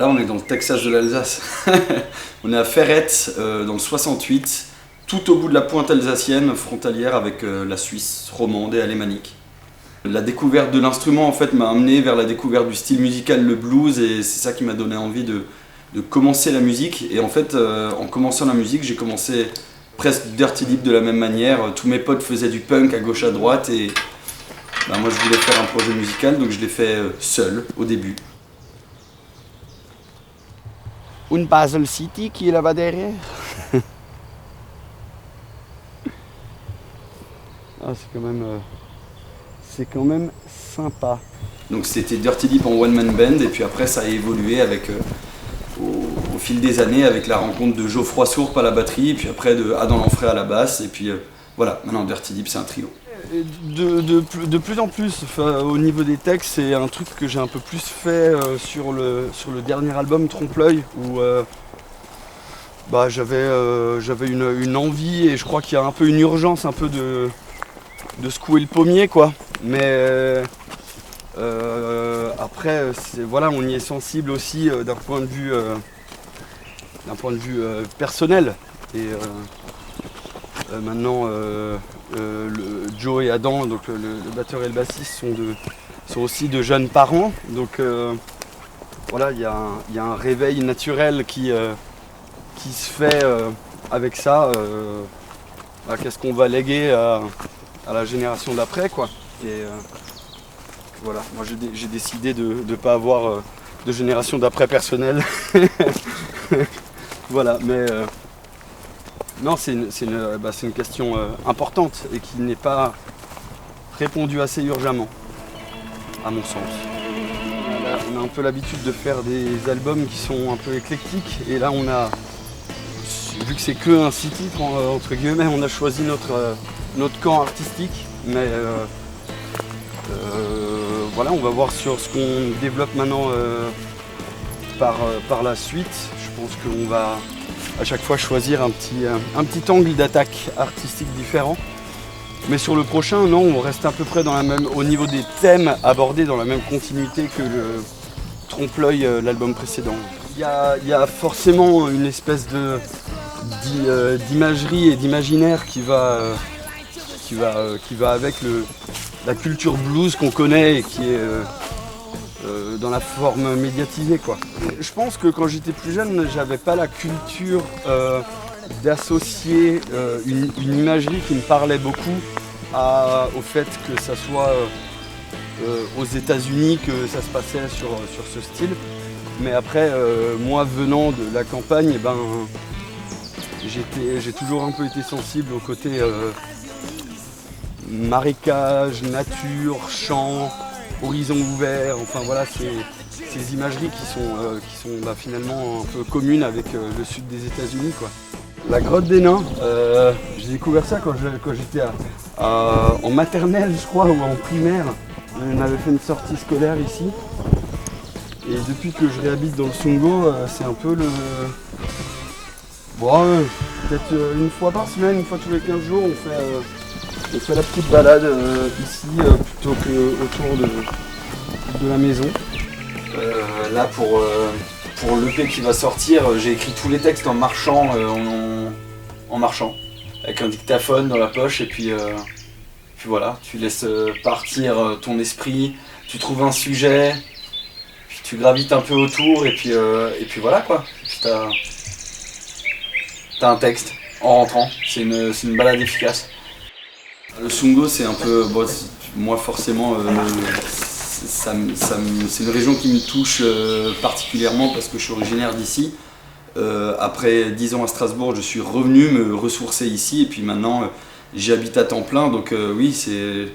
Là, on est dans le Texas de l'Alsace. On est à Ferrette, dans le 68, tout au bout de la pointe alsacienne, frontalière avec la Suisse romande et alémanique. La découverte de l'instrument en fait m'a amené vers la découverte du style musical, le blues, et c'est ça qui m'a donné envie de commencer la musique. Et en fait, en commençant la musique, j'ai commencé presque Dirty Deep de la même manière. Tous mes potes faisaient du punk à gauche à droite et moi je voulais faire un projet musical, donc je l'ai fait seul au début. Une Basel City qui est là-bas derrière. C'est quand même sympa. Donc c'était Dirty Deep en one man band, et puis après ça a évolué avec au fil des années avec la rencontre de Geoffroy Sourp à la batterie, et puis après de Adam Lanfray à la basse, et puis voilà, maintenant Dirty Deep c'est un trio. De plus en plus, au niveau des textes, c'est un truc que j'ai un peu plus fait sur le dernier album Trompe-l'œil, où j'avais une envie, et je crois qu'il y a un peu une urgence un peu de secouer le pommier, quoi. Mais après, voilà, on y est sensible aussi d'un point de vue personnel. Et maintenant, Joe et Adam, donc le batteur et le bassiste, sont aussi de jeunes parents. Donc voilà, il y a un réveil naturel qui se fait avec ça. Qu'est-ce qu'on va léguer à la génération d'après, quoi. Et voilà, moi j'ai décidé de ne pas avoir de génération d'après personnelle. Voilà, mais non, c'est une question importante et qui n'est pas répondue assez urgemment, à mon sens. On a un peu l'habitude de faire des albums qui sont un peu éclectiques, et là vu que c'est que un 6 titres, entre guillemets, on a choisi notre camp artistique, mais voilà, on va voir sur ce qu'on développe maintenant par la suite. Je pense qu'on va à chaque fois choisir un petit angle d'attaque artistique différent. Mais sur le prochain, non, on reste à peu près au niveau des thèmes abordés dans la même continuité que le Trompe-l'œil, l'album précédent. Il y a forcément une espèce d'imagerie et d'imaginaire qui va avec la culture blues qu'on connaît et qui est dans la forme médiatisée, quoi. Je pense que quand j'étais plus jeune, j'avais pas la culture d'associer une imagerie qui me parlait beaucoup au fait que ça soit aux États-Unis que ça se passait sur ce style. Mais après, moi venant de la campagne, j'ai toujours un peu été sensible au côté marécage, nature, champ, horizon ouvert, enfin voilà, ces imageries qui sont finalement un peu communes avec le sud des États-Unis, quoi. La grotte des nains, j'ai découvert ça quand j'étais en maternelle, je crois, ou en primaire. On avait fait une sortie scolaire ici. Et depuis que je réhabite dans le Sungo, c'est un peu peut-être une fois par semaine, une fois tous les 15 jours, on fait la petite balade ici plutôt qu'autour de la maison. Là pour l'EP qui va sortir, j'ai écrit tous les textes en marchant, avec un dictaphone dans la poche, et puis voilà, tu laisses partir ton esprit, tu trouves un sujet, puis tu gravites un peu autour, et puis voilà, quoi. Et puis t'as un texte en rentrant, c'est une balade efficace. Le Sungo, c'est un peu, moi forcément, c'est une région qui me touche particulièrement parce que je suis originaire d'ici. Après 10 ans à Strasbourg, je suis revenu me ressourcer ici, et puis maintenant j'y habite à temps plein. Donc oui, si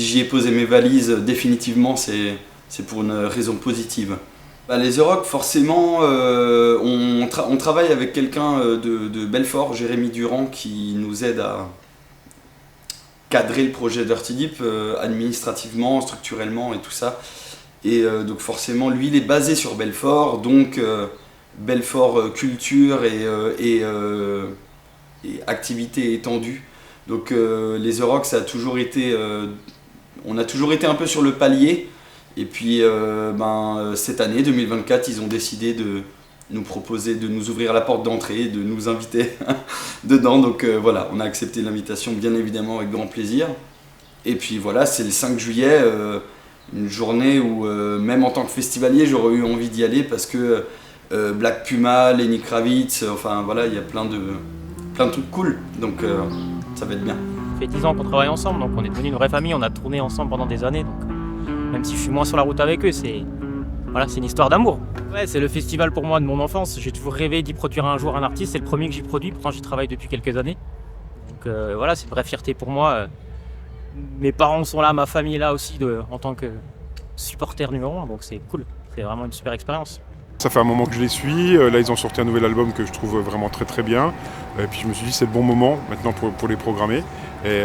j'y ai posé mes valises définitivement, c'est pour une raison positive. Les The Rock, forcément, on travaille avec quelqu'un de Belfort, Jérémy Durand, qui nous aide à cadrer le projet Dirty Deep administrativement, structurellement et tout ça. Et donc forcément, lui, il est basé sur Belfort, donc Belfort culture et activité étendue. Donc les The Rock, ça a toujours été, on a toujours été un peu sur le palier. Et puis cette année 2024, ils ont décidé de nous proposer de nous ouvrir la porte d'entrée, de nous inviter dedans. Donc voilà, on a accepté l'invitation bien évidemment avec grand plaisir. Et puis voilà, c'est le 5 juillet, une journée où même en tant que festivalier, j'aurais eu envie d'y aller parce que Black Puma, Lenny Kravitz, enfin voilà, il y a plein de trucs cool. Donc ça va être bien. Ça fait 10 ans qu'on travaille ensemble, donc on est devenu une vraie famille, on a tourné ensemble pendant des années. Donc même si je suis moins sur la route avec eux, c'est une histoire d'amour. Ouais, c'est le festival pour moi de mon enfance. J'ai toujours rêvé d'y produire un jour un artiste. C'est le premier que j'y produis, pourtant j'y travaille depuis quelques années. Donc voilà, c'est une vraie fierté pour moi. Mes parents sont là, ma famille est là aussi en tant que supporter numéro 1, donc c'est cool. C'est vraiment une super expérience. Ça fait un moment que je les suis. Là, ils ont sorti un nouvel album que je trouve vraiment très très bien. Et puis je me suis dit c'est le bon moment maintenant pour les programmer. Et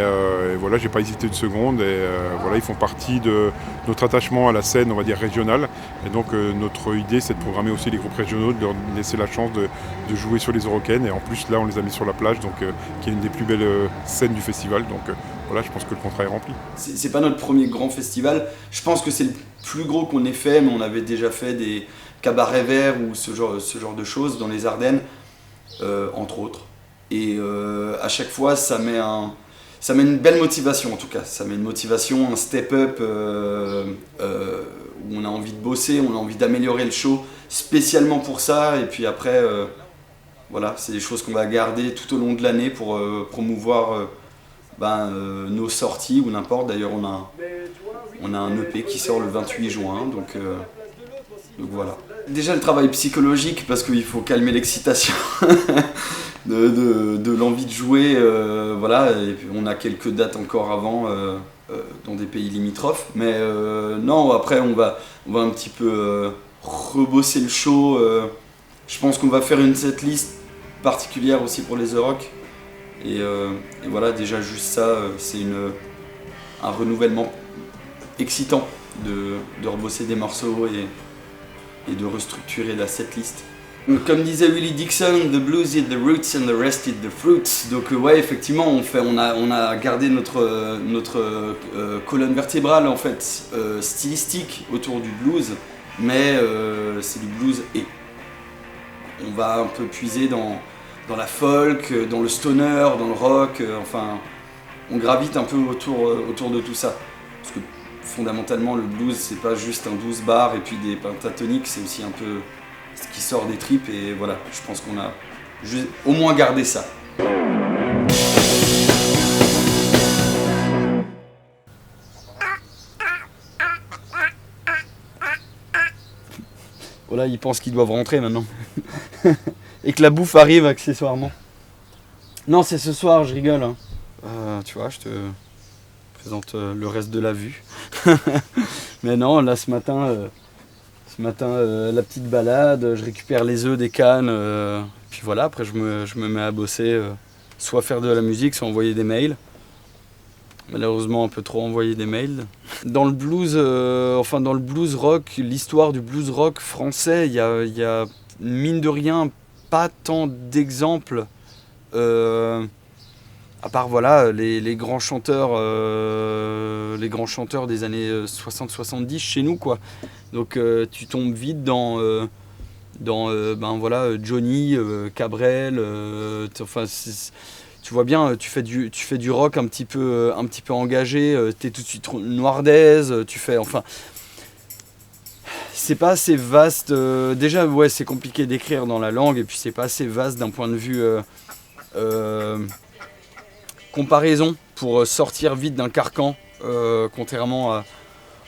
voilà, j'ai pas hésité une seconde. Et voilà, ils font partie de notre attachement à la scène, on va dire régionale. Et donc notre idée, c'est de programmer aussi les groupes régionaux, de leur laisser la chance de jouer sur les Eurocaines. Et en plus, là, on les a mis sur la plage, donc qui est une des plus belles scènes du festival. Donc voilà, je pense que le contrat est rempli. C'est pas notre premier grand festival. Je pense que c'est le plus gros qu'on ait fait, mais on avait déjà fait des cabarets verts ou ce genre de choses dans les Ardennes, entre autres. Et à chaque fois, ça met une belle motivation en tout cas. Ça met une motivation, un step-up où on a envie de bosser, on a envie d'améliorer le show spécialement pour ça. Et puis après, voilà, c'est des choses qu'on va garder tout au long de l'année pour promouvoir nos sorties ou n'importe. D'ailleurs, on a un EP qui sort le 28 juin, donc voilà. Déjà le travail psychologique parce qu'il faut calmer l'excitation de l'envie de jouer, voilà. Et puis on a quelques dates encore avant dans des pays limitrophes, mais non, après on va un petit peu rebosser le show. Je pense qu'on va faire une setlist particulière aussi pour les The Rock. Et voilà, déjà juste ça, c'est un renouvellement excitant de rebosser des morceaux et de restructurer la setlist. Comme disait Willie Dixon, the blues is the roots and the rest is the fruits. Donc ouais, effectivement, on a gardé notre colonne vertébrale en fait stylistique autour du blues, mais c'est du blues et on va un peu puiser dans la folk, dans le stoner, dans le rock, enfin on gravite un peu autour de tout ça. Parce que fondamentalement le blues c'est pas juste un 12 bars et puis des pentatoniques, c'est aussi un peu ce qui sort des tripes et voilà, je pense qu'on a au moins gardé ça. Voilà, ils pensent qu'ils doivent rentrer maintenant. Et que la bouffe arrive accessoirement. Non, c'est ce soir, je rigole. Hein. Tu vois, je te présente le reste de la vue. Mais non, là ce matin, la petite balade, je récupère les œufs des cannes. Puis voilà, après je me mets à bosser, soit faire de la musique, soit envoyer des mails. Malheureusement, un peu trop envoyer des mails. Dans le blues, dans le blues rock, l'histoire du blues rock français, il y a mine de rien pas tant d'exemples, à part voilà les grands chanteurs des années 60-70 chez nous quoi. Donc tu tombes vite dans Johnny, Cabrel, tu vois bien, tu fais du rock un petit peu engagé, t'es tout de suite Noirdez, tu fais enfin. C'est pas assez vaste. Déjà, ouais, c'est compliqué d'écrire dans la langue, et puis c'est pas assez vaste d'un point de vue comparaison pour sortir vite d'un carcan, contrairement à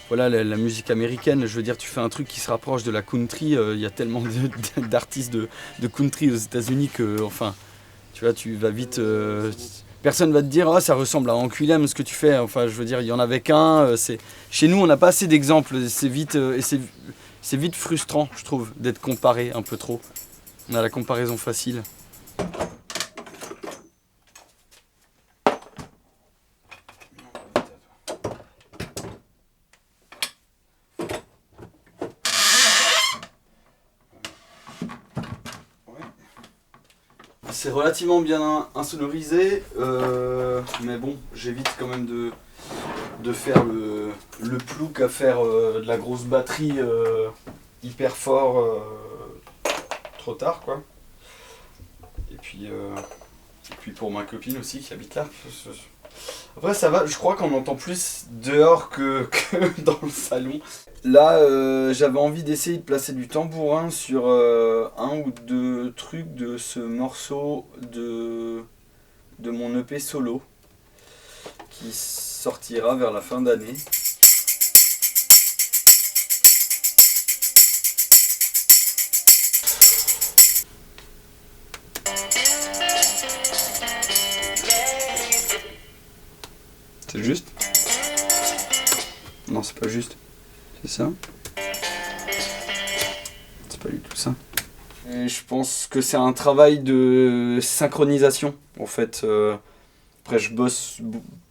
voilà, la musique américaine. Je veux dire, tu fais un truc qui se rapproche de la country. Il y a tellement d'artistes de country aux États-Unis que, enfin, tu vois, tu vas vite. Personne va te dire oh, ça ressemble à Angoulême ce que tu fais. Enfin, je veux dire, il y en avait qu'un. Chez nous, on n'a pas assez d'exemples. C'est vite frustrant, je trouve, d'être comparé un peu trop. On a la comparaison facile. C'est relativement bien insonorisé, mais bon, j'évite quand même de faire le plouc à faire de la grosse batterie hyper fort trop tard, quoi. Et puis pour ma copine aussi qui habite là. Après ça va, je crois qu'on entend plus dehors que dans le salon. Là j'avais envie d'essayer de placer du tambourin sur un ou deux trucs de ce morceau de mon EP solo qui sortira vers la fin d'année. C'est juste? Non, c'est pas juste. C'est ça? C'est pas du tout ça. Et je pense que c'est un travail de synchronisation, en fait. Après, je bosse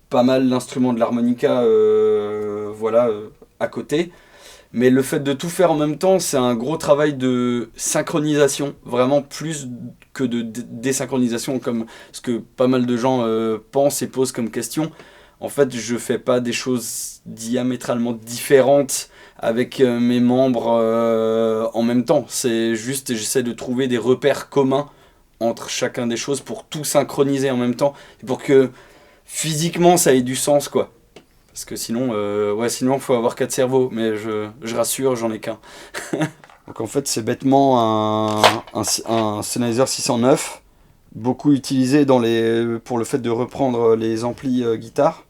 pas mal l'instrument de l'harmonica à côté. Mais le fait de tout faire en même temps, c'est un gros travail de synchronisation, vraiment plus que de désynchronisation, comme ce que pas mal de gens pensent et posent comme question. En fait, je fais pas des choses diamétralement différentes avec mes membres en même temps. C'est juste, j'essaie de trouver des repères communs entre chacun des choses pour tout synchroniser en même temps et pour que physiquement ça ait du sens, quoi. Parce que sinon faut avoir 4 cerveaux, mais je rassure, j'en ai qu'un. Donc en fait c'est bêtement un Sennheiser 609, beaucoup utilisé pour le fait de reprendre les amplis guitare.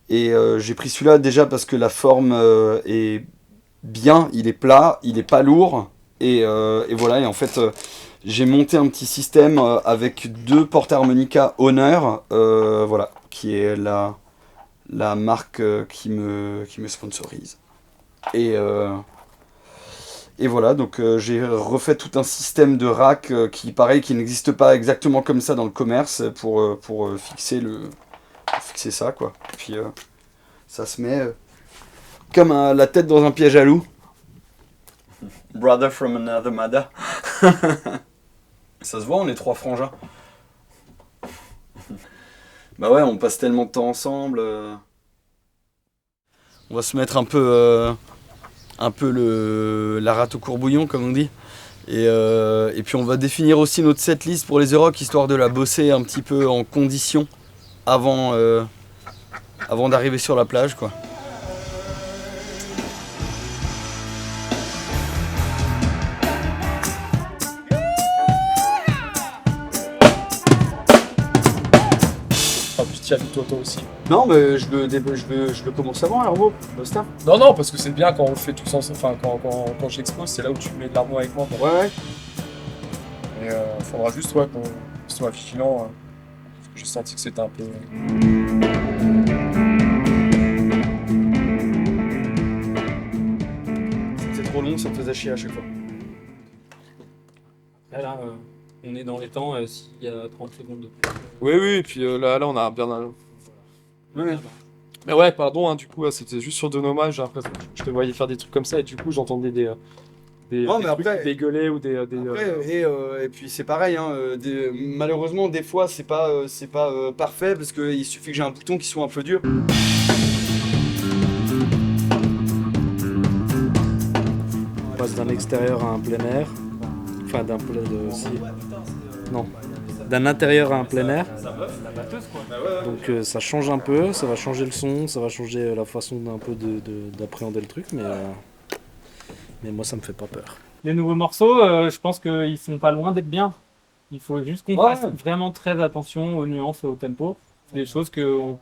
Et j'ai pris celui-là déjà parce que la forme est bien, il est plat, il est pas lourd, et voilà, et en fait j'ai monté un petit système avec 2 portes harmonica Honor, qui est la marque qui me sponsorise. Et voilà, donc j'ai refait tout un système de rack qui n'existe pas exactement comme ça dans le commerce pour fixer ça, quoi. Et puis ça se met comme la tête dans un piège à loup. Brother from another mother. Ça se voit, on est 3 frangins. Bah ouais, on passe tellement de temps ensemble. On va se mettre un peu la rate au courbouillon, comme on dit. Et puis on va définir aussi notre setlist pour les The Rock, histoire de la bosser un petit peu en condition avant d'arriver sur la plage, quoi. Tu habites toi aussi. Non, mais je le commence avant, Herbo, le staff. Non, parce que c'est bien quand on le fait tous ensemble, enfin quand j'expose, c'est là où tu mets de l'harmonie avec moi. Ouais. Et faudra juste qu'on soit vigilant. J'ai senti que c'était un peu... C'est trop long, ça me faisait chier à chaque fois. Là, on est dans les temps s'il y a 30 secondes de plus. Oui, et puis là on a bien... Ouais. Mais ouais, pardon, du coup, c'était juste sur Donomage, j'ai l'impression que je te voyais faire des trucs comme ça, et du coup, j'entendais des trucs dégueuler ou des... Et puis c'est pareil, malheureusement, des fois, c'est pas parfait, parce qu'il suffit que j'ai un bouton qui soit un peu dur. On passe d'un extérieur à un plein air, enfin d'un d'un intérieur à un plein air. Donc ça change un peu, ça va changer le son, ça va changer la façon d'un peu d'appréhender le truc, mais moi ça me fait pas peur. Les nouveaux morceaux, je pense qu'ils sont pas loin d'être bien. Il faut juste qu'on fasse vraiment très attention aux nuances et au tempo. C'est des choses qu'on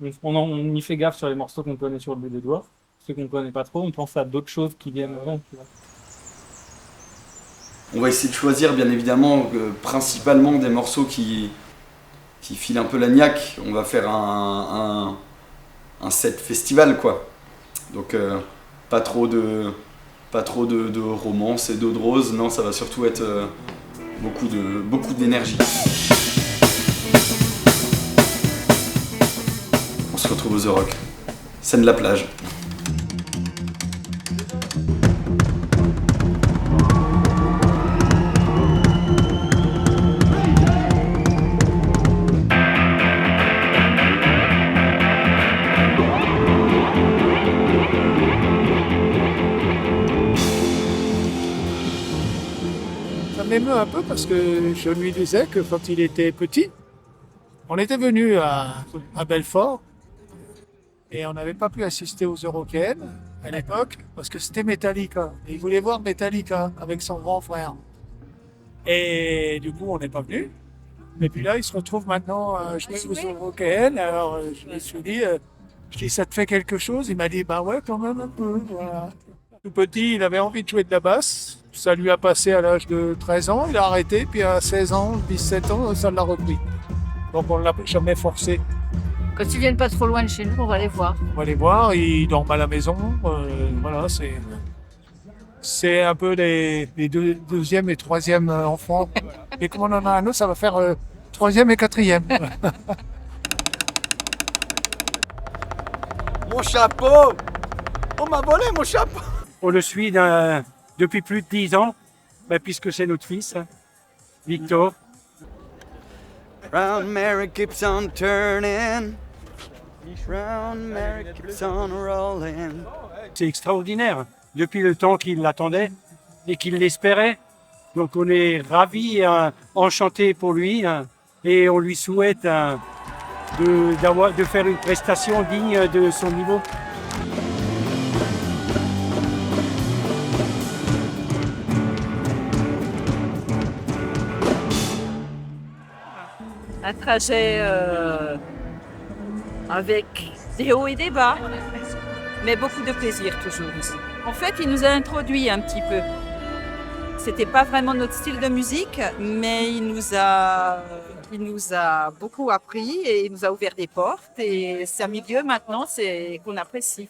y fait gaffe sur les morceaux qu'on connaît sur le bout des doigts. Ceux qu'on connaît pas trop, on pense à d'autres choses qui viennent avant. Tu vois. On va essayer de choisir, bien évidemment, principalement des morceaux qui filent un peu la niaque. On va faire un set festival, quoi. Donc pas trop de romance et d'eau de rose. Non, ça va surtout être beaucoup d'énergie. On se retrouve aux The Rock. Scène de la plage. émeut un peu parce que je lui disais que quand il était petit, on était venu à Belfort et on n'avait pas pu assister aux Eurokéennes à l'époque parce que c'était Metallica. Et il voulait voir Metallica avec son grand frère. Et du coup, on n'est pas venu. Et puis là, il se retrouve maintenant à jouer aux Eurokéennes. Alors, je me suis dit, ça te fait quelque chose? Il m'a dit, bah ouais, quand même un peu. Voilà. Tout petit, il avait envie de jouer de la basse. Ça lui a passé à l'âge de 13 ans. Il a arrêté. Puis à 16 ans, 17 ans, ça l'a repris. Donc, on ne l'a jamais forcé. Quand ils viennent pas trop loin de chez nous, on va les voir. On va les voir. Ils dorment à la maison. Voilà, c'est un peu les deuxième et troisième enfants. Et comme on en a un autre, ça va faire troisième et quatrième. Mon chapeau! On m'a volé mon chapeau! On le suit depuis plus de 10 ans, puisque c'est notre fils, Victor. Round Mary keeps on turning. Round Mary keeps on rolling. C'est extraordinaire, depuis le temps qu'il l'attendait et qu'il l'espérait. Donc on est ravis, enchantés pour lui, et on lui souhaite de faire une prestation digne de son niveau. Un trajet avec des hauts et des bas, mais beaucoup de plaisir toujours aussi. En fait, il nous a introduit un petit peu. C'était pas vraiment notre style de musique, mais il nous a beaucoup appris et il nous a ouvert des portes. Et c'est un milieu maintenant qu'on apprécie.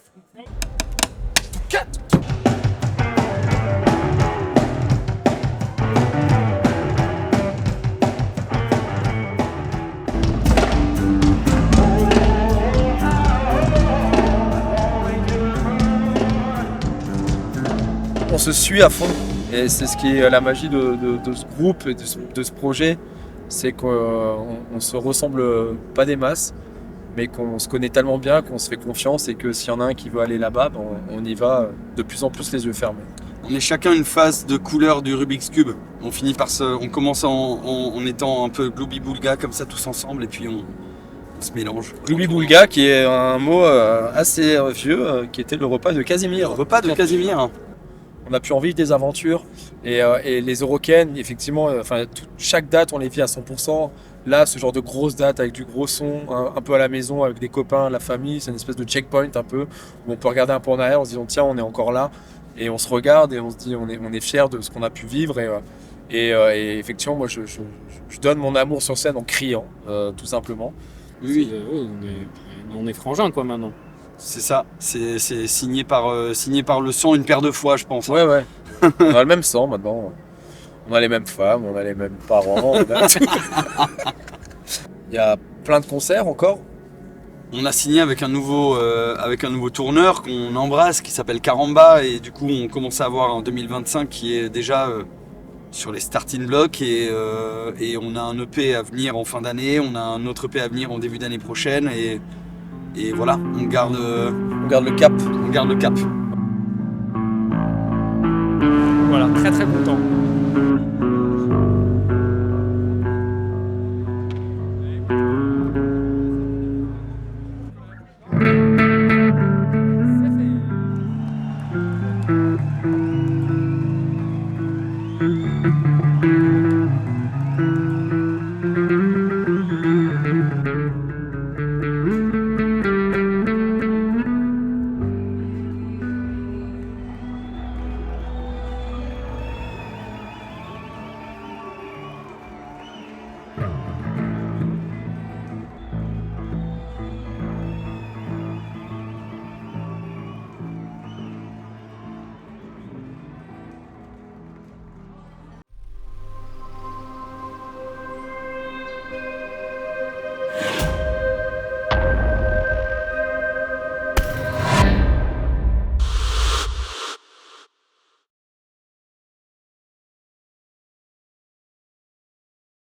On se suit à fond et c'est ce qui est la magie de ce groupe et de ce projet, c'est qu'on se ressemble pas des masses, mais qu'on se connaît tellement bien qu'on se fait confiance et que s'il y en a un qui veut aller là-bas, on y va de plus en plus les yeux fermés. On est chacun une face de couleur du Rubik's Cube. On commence en étant un peu gloubi-boulga comme ça tous ensemble et puis on se mélange. Gloubi-boulga qui est un mot assez vieux, qui était le repas de Casimir. Le repas de Casimir. On a pu en vivre des aventures et les Eurokéennes, effectivement, chaque date on les vit à 100%. Là, ce genre de grosse date avec du gros son, un peu à la maison avec des copains, la famille, c'est une espèce de checkpoint un peu où on peut regarder un peu en arrière en se disant tiens, on est encore là et on se regarde et on se dit on est fiers de ce qu'on a pu vivre et effectivement moi je donne mon amour sur scène en criant tout simplement. Oui, on est frangins quoi maintenant. C'est ça, c'est signé par le sang une paire de fois, je pense. Ouais. On a le même sang maintenant. On a les mêmes femmes, on a les mêmes parents. Il y a plein de concerts encore. On a signé avec un nouveau tourneur qu'on embrasse, qui s'appelle Caramba, et du coup on commence à avoir un 2025 qui est déjà sur les starting blocks et on a un EP à venir en fin d'année, on a un autre EP à venir en début d'année prochaine et voilà, on garde le cap. Voilà, très très content.